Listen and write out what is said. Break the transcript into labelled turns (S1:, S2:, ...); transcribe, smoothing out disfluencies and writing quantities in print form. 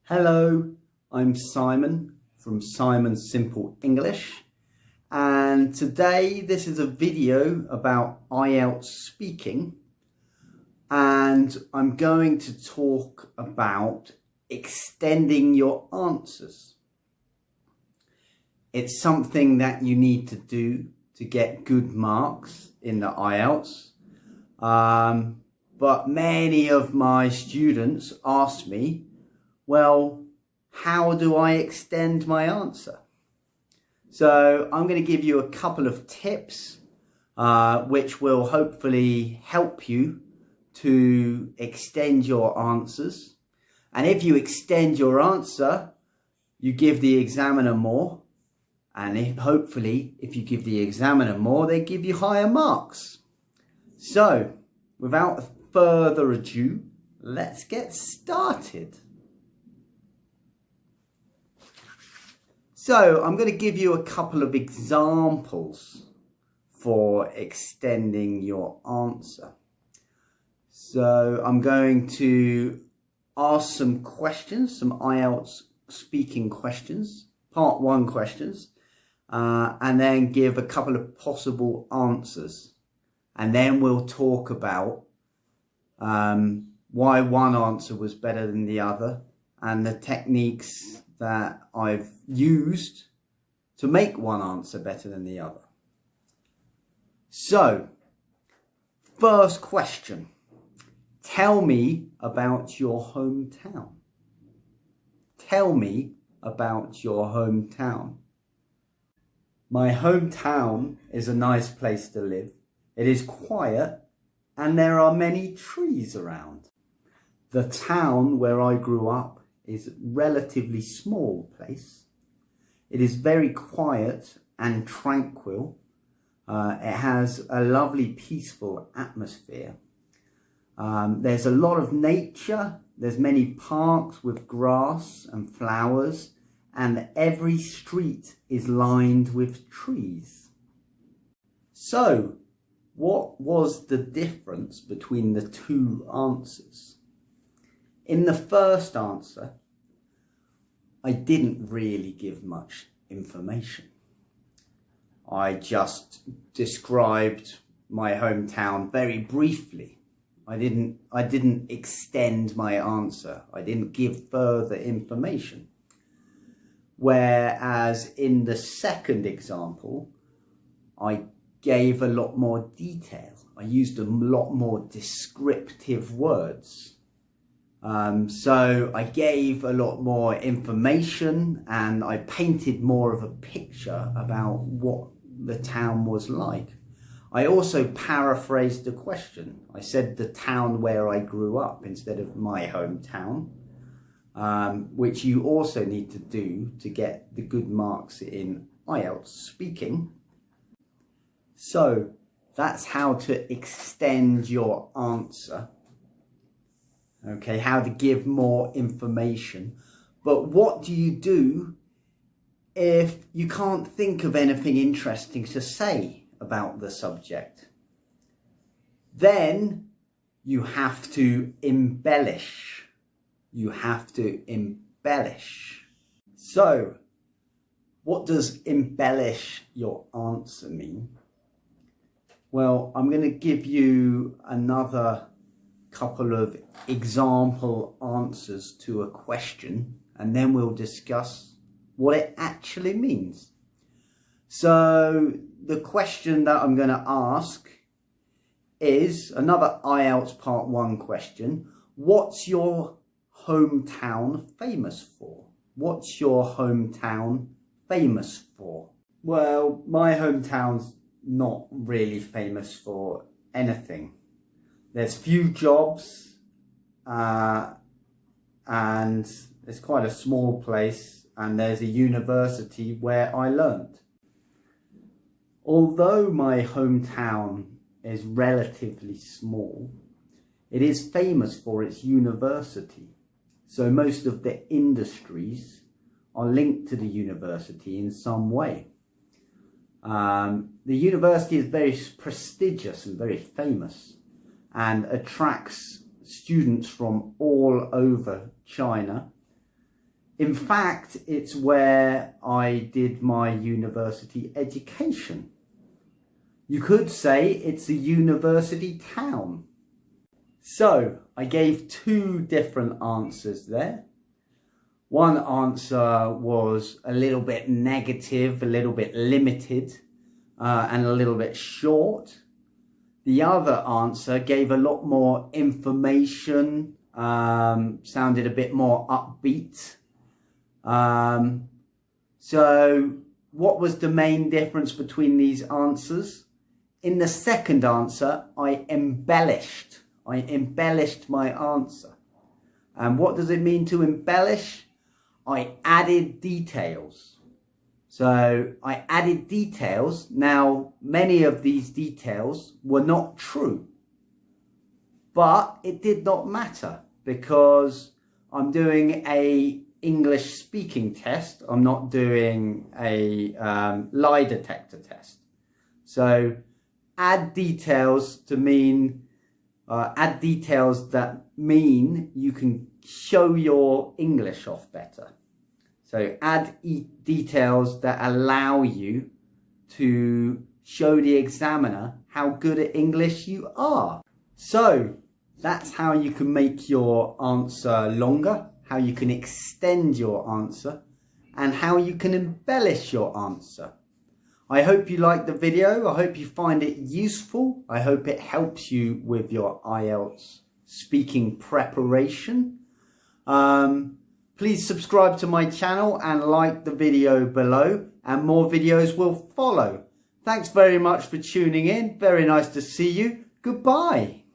S1: Hello, I'm Simon from Simon's Simple English, and today this is a video about IELTS speaking, and I'm going to talk about extending your answers. It's something that you need to do to get good marks in the IELTS, but many of my students ask me, well, how do I extend my answer? So I'm going to give you a couple of tips which will hopefully help you to extend your answers. And if you extend your answer, you give the examiner more. And hopefully, if you give the examiner more, they give you higher marks. So, without further ado, let's get started. So I'm going to give you a couple of examples for extending your answer. So I'm going to ask some questions, some IELTS speaking questions, part 1 questions, and then give a couple of possible answers. And then we'll talk about why one answer was better than the other and the techniques that I've used to make one answer better than the other. So, first question. Tell me about your hometown. Tell me about your hometown. My hometown is a nice place to live. It is quiet and there are many trees around. The town where I grew up is a relatively small place. It is very quiet and tranquil. It has a lovely peaceful atmosphere. There's a lot of nature. There's many parks with grass and flowers, and every street is lined with trees. So, what was the difference between the two answers? In the first answer, I didn't really give much information. I just described my hometown very briefly. I didn't extend my answer. I didn't give further information. Whereas in the second example, I gave a lot more detail. I used a lot more descriptive words. So I gave a lot more information and I painted more of a picture about what the town was like. I also paraphrased the question. I said the town where I grew up instead of my hometown, which you also need to do to get the good marks in IELTS speaking. So that's how to extend your answer. Okay, how to give more information. But what do you do if you can't think of anything interesting to say about the subject? Then you have to embellish. You have to embellish. So, what does embellish your answer mean? Well, I'm going to give you another couple of example answers to a question, and then we'll discuss what it actually means. So the question that I'm going to ask is another IELTS part 1 question. What's your hometown famous for? What's your hometown famous for? Well, my hometown's not really famous for anything. There's few jobs, and it's quite a small place, and there's a university where I learned. Although my hometown is relatively small, it is famous for its university. So most of the industries are linked to the university in some way. The university is very prestigious and very famous, and attracts students from all over China In fact, it's where I did my university education. You could say it's a university town. So I gave two different answers there. One answer was a little bit negative, a little bit limited, and a little bit short. The other answer gave a lot more information, sounded a bit more upbeat. So what was the main difference between these answers? In the second answer, I embellished my answer. And what does it mean to embellish? I added details. So I added details. Now, many of these details were not true, but it did not matter because I'm doing a English speaking test. I'm not doing a lie detector test. So add details to mean, add details that mean you can show your English off better. So add details that allow you to show the examiner how good at English you are. So that's how you can make your answer longer, how you can extend your answer, and how you can embellish your answer. I hope you liked the video. I hope you find it useful. I hope it helps you with your IELTS speaking preparation. Please subscribe to my channel and like the video below, and more videos will follow. Thanks very much for tuning in. Very nice to see you. Goodbye.